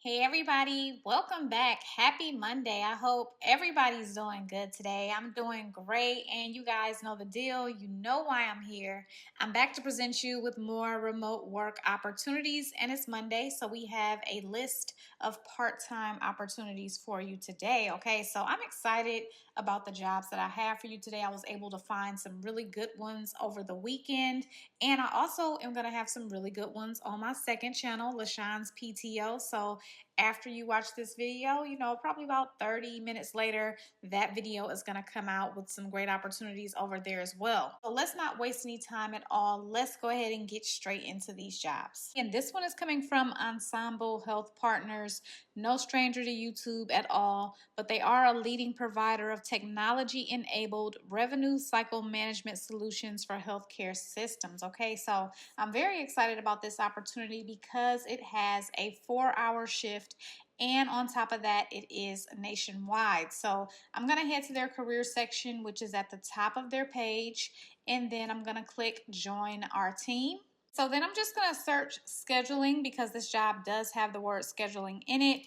Hey everybody, welcome back. Happy Monday. I hope everybody's doing good today. I'm doing great, and you guys know the deal. You know why I'm here. I'm back to present you with more remote work opportunities, and it's Monday, so we have a list of part-time opportunities for you today. Okay, so I'm excited about the jobs that I have for you today. I was able to find some really good ones over the weekend, and I also am going to have some really good ones on my second channel, Lasean's PTO. So after you watch this video, probably about 30 minutes later, that video is going to come out with some great opportunities over there as well. So let's not waste any time at all. Let's go ahead and get straight into these jobs. And this one is coming from Ensemble Health Partners. No stranger to YouTube at all, but they are a leading provider of technology-enabled revenue cycle management solutions for healthcare systems. Okay, so I'm very excited about this opportunity because it has a 4-hour shift, and on top of that, it is nationwide. So I'm going to head to their career section, which is at the top of their page, and then I'm going to click join our team. So then I'm just going to search scheduling because this job does have the word scheduling in it.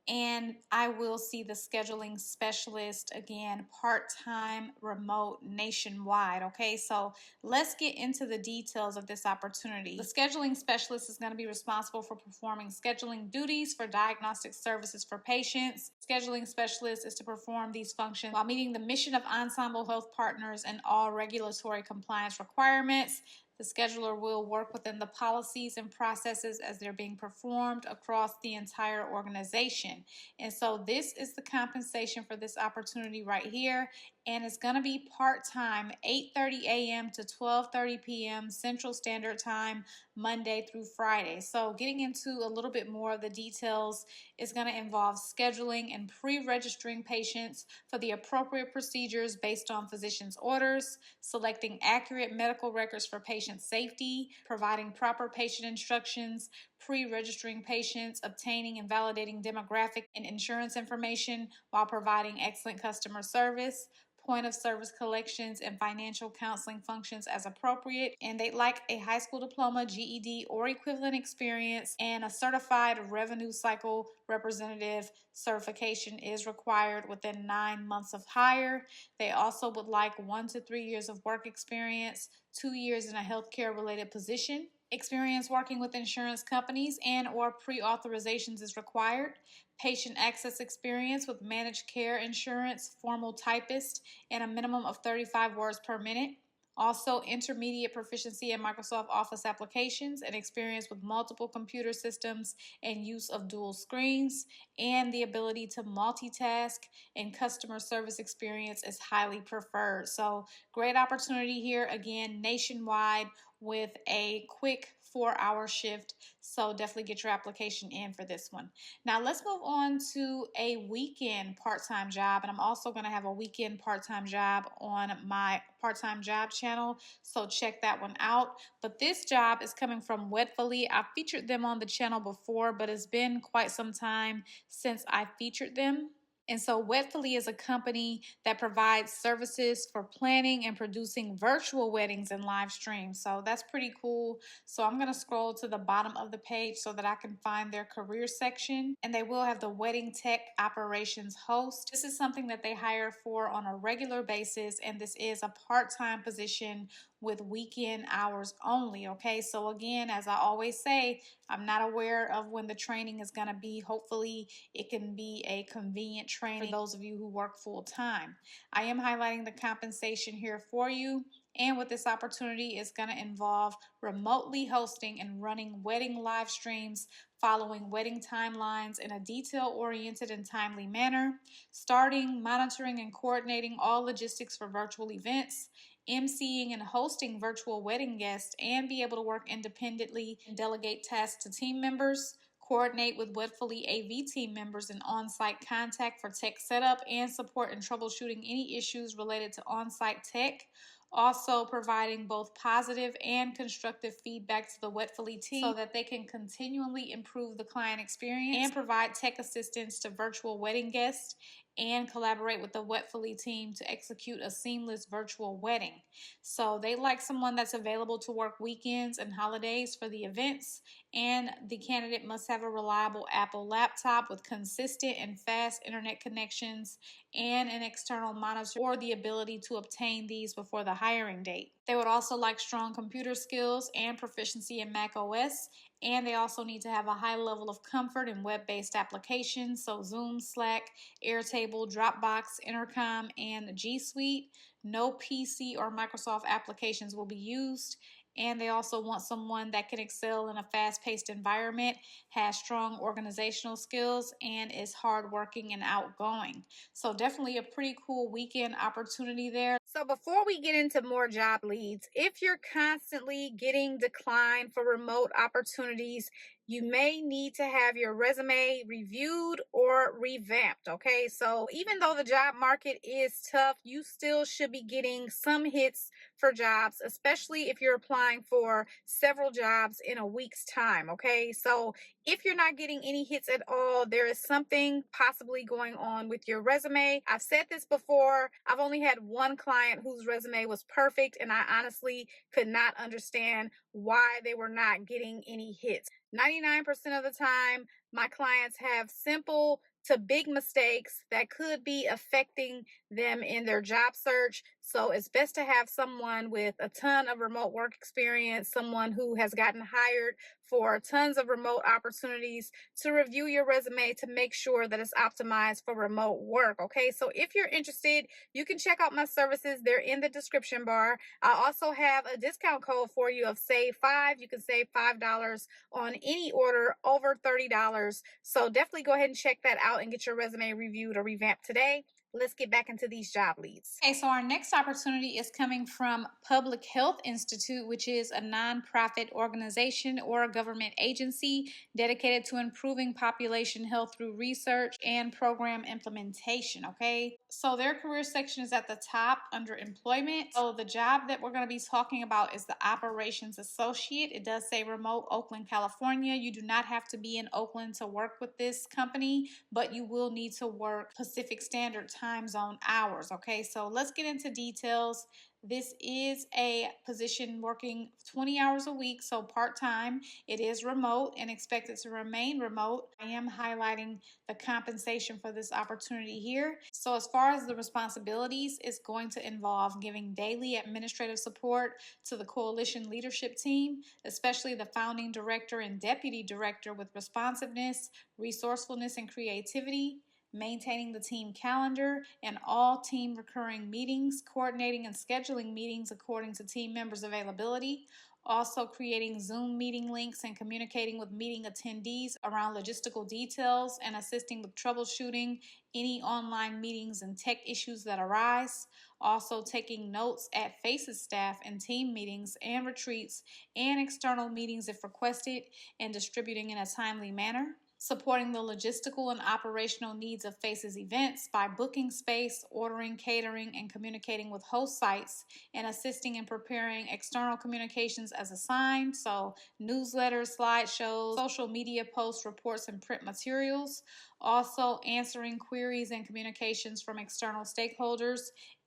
And I will see the scheduling specialist, again, part-time, remote, nationwide. Okay, so let's get into the details of this opportunity. The scheduling specialist is going to be responsible for performing scheduling duties for diagnostic services for patients. Scheduling specialist is to perform these functions while meeting the mission of Ensemble Health Partners and all regulatory compliance requirements. The scheduler will work within the policies and processes as they're being performed across the entire organization. And so this is the compensation for this opportunity right here. And it's going to be part-time, 8:30 a.m. to 12:30 p.m. Central Standard Time, Monday through Friday. So getting into a little bit more of the details is going to involve scheduling and pre-registering patients for the appropriate procedures based on physician's orders, selecting accurate medical records for patient safety, providing proper patient instructions, pre-registering patients, obtaining and validating demographic and insurance information while providing excellent customer service, point of service collections, and financial counseling functions as appropriate. And they'd like a high school diploma, GED, or equivalent experience, and a certified revenue cycle representative certification is required within 9 months of hire. They also would like 1 to 3 years of work experience, 2 years in a healthcare related position. Experience working with insurance companies and or pre-authorizations is required. Patient access experience with managed care insurance, formal typist, and a minimum of 35 words per minute. Also, intermediate proficiency in Microsoft Office applications and experience with multiple computer systems and use of dual screens, and the ability to multitask and customer service experience is highly preferred. So, great opportunity here, again, nationwide with a quick 4-hour shift. So definitely get your application in for this one. Now let's move on to a weekend part-time job. And I'm also going to have a weekend part-time job on my part-time job channel. So check that one out. But this job is coming from Wedfully. I've featured them on the channel before, but it's been quite some time since I featured them. And so Wedfully is a company that provides services for planning and producing virtual weddings and live streams. So that's pretty cool. So I'm going to scroll to the bottom of the page so that I can find their career section. And they will have the wedding tech operations host. This is something that they hire for on a regular basis. And this is a part-time position with weekend hours only. Okay, so again, as I always say, I'm not aware of when the training is going to be. Hopefully it can be a convenient training for those of you who work full time. I am highlighting the compensation here for you. And with this opportunity, it's going to involve remotely hosting and running wedding live streams, following wedding timelines in a detail-oriented and timely manner, starting, monitoring, and coordinating all logistics for virtual events, emceeing and hosting virtual wedding guests, and be able to work independently and delegate tasks to team members, coordinate with Wedfully AV team members and on-site contact for tech setup and support and troubleshooting any issues related to on-site tech, Also providing both positive and constructive feedback to the Wedfully team so that they can continually improve the client experience and provide tech assistance to virtual wedding guests and collaborate with the Wedfully team to execute a seamless virtual wedding. So they like someone that's available to work weekends and holidays for the events, and the candidate must have a reliable Apple laptop with consistent and fast internet connections and an external monitor or the ability to obtain these before the hiring date. They would also like strong computer skills and proficiency in Mac OS, and they also need to have a high level of comfort in web-based applications, so Zoom, Slack, Airtable, Dropbox, Intercom, and G Suite. No PC or Microsoft applications will be used. And they also want someone that can excel in a fast-paced environment, has strong organizational skills, and is hardworking and outgoing. So definitely a pretty cool weekend opportunity there. So before we get into more job leads, if you're constantly getting declined for remote opportunities, you may need to have your resume reviewed or revamped. Okay, so even though the job market is tough, you still should be getting some hits for jobs, especially if you're applying for several jobs in a week's time. Okay, so if you're not getting any hits at all, there is something possibly going on with your resume. I've said this before. I've only had one client whose resume was perfect, and I honestly could not understand why they were not getting any hits. 99% of the time, my clients have simple to big mistakes that could be affecting them in their job search. So it's best to have someone with a ton of remote work experience, someone who has gotten hired for tons of remote opportunities to review your resume to make sure that it's optimized for remote work. Okay, so if you're interested, you can check out my services. They're in the description bar. I also have a discount code for you of save 5. You can save $5 on any order over $30. So definitely go ahead and check that out and get your resume reviewed or revamped today. Let's get back into these job leads. Okay, so our next opportunity is coming from Public Health Institute, which is a nonprofit organization or a government agency dedicated to improving population health through research and program implementation. Okay, so their career section is at the top under employment. So the job that we're going to be talking about is the operations associate. It does say remote Oakland, California. You do not have to be in Oakland to work with this company, but you will need to work Pacific Standard Time zone hours. Okay, so let's get into details. This is a position working 20 hours a week, so part-time. It is remote and expected to remain remote. I am highlighting the compensation for this opportunity here. So as far as the responsibilities, it's going to involve giving daily administrative support to the coalition leadership team, especially the founding director and deputy director, with responsiveness, resourcefulness, and creativity, maintaining the team calendar and all team recurring meetings, coordinating and scheduling meetings according to team members' availability, also creating Zoom meeting links and communicating with meeting attendees around logistical details and assisting with troubleshooting any online meetings and tech issues that arise, also taking notes at FACES staff and team meetings and retreats and external meetings if requested, and distributing in a timely manner, supporting the logistical and operational needs of FACES events by booking space, ordering catering, and communicating with host sites, and assisting in preparing external communications as assigned, so newsletters, slideshows, social media posts, reports, and print materials. Also answering queries and communications from external stakeholders,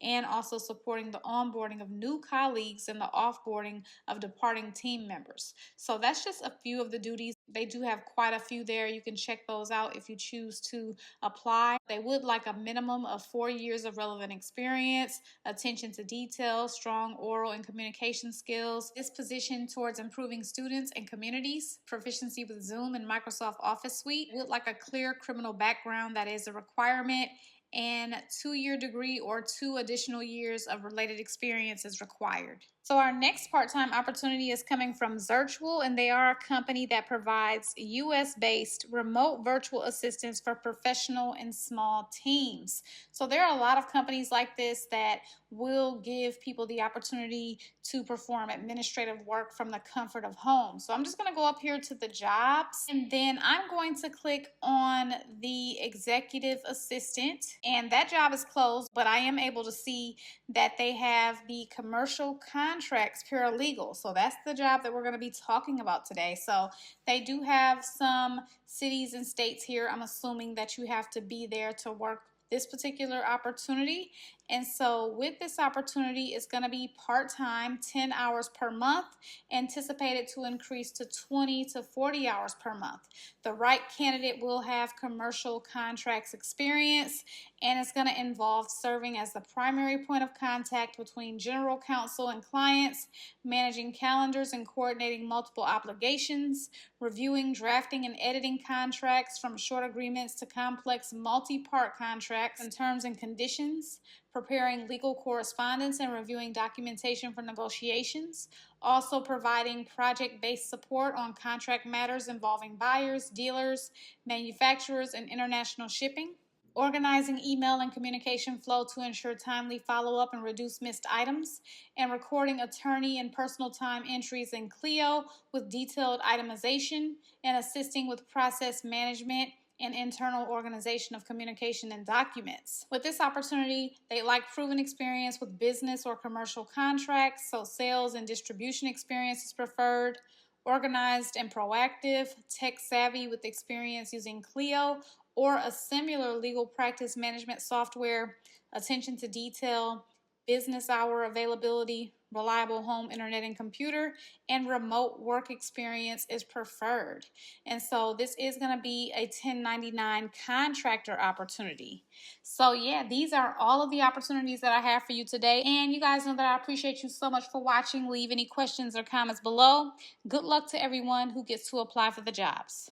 and also supporting the onboarding of new colleagues and the offboarding of departing team members. So that's just a few of the duties. They do have quite a few there. You can check those out if you choose to apply. They would like a minimum of 4 years of relevant experience, attention to detail, strong oral and communication skills, disposition towards improving students and communities, proficiency with Zoom and Microsoft Office Suite, would like a clear criminal background, that is a requirement, and 2-year degree or 2 additional years of related experience is required. So our next part-time opportunity is coming from Zirtual, and they are a company that provides US-based remote virtual assistance for professional and small teams. So there are a lot of companies like this that will give people the opportunity to perform administrative work from the comfort of home. So I'm just going to go up here to the jobs, and then I'm going to click on the executive assistant. and that job is closed, but I am able to see that they have the commercial contracts paralegal. So that's the job that we're going to be talking about today. So they do have some cities and states here. I'm assuming that you have to be there to work this particular opportunity. And so with this opportunity, it's going to be part-time, 10 hours per month, anticipated to increase to 20 to 40 hours per month. The right candidate will have commercial contracts experience, and it's going to involve serving as the primary point of contact between general counsel and clients, managing calendars and coordinating multiple obligations, reviewing, drafting, and editing contracts from short agreements to complex multi-part contracts and terms and conditions, preparing legal correspondence and reviewing documentation for negotiations, also providing project-based support on contract matters involving buyers, dealers, manufacturers, and international shipping, organizing email and communication flow to ensure timely follow-up and reduce missed items, and recording attorney and personal time entries in Clio with detailed itemization, and assisting with process management and internal organization of communication and documents. With this opportunity, they like proven experience with business or commercial contracts, so sales and distribution experience is preferred, organized and proactive, tech savvy with experience using Clio or a similar legal practice management software, attention to detail, business hour availability, reliable home internet and computer, and remote work experience is preferred. And so this is going to be a 1099 contractor opportunity. So yeah, these are all of the opportunities that I have for you today. And you guys know that I appreciate you so much for watching. Leave any questions or comments below. Good luck to everyone who gets to apply for the jobs.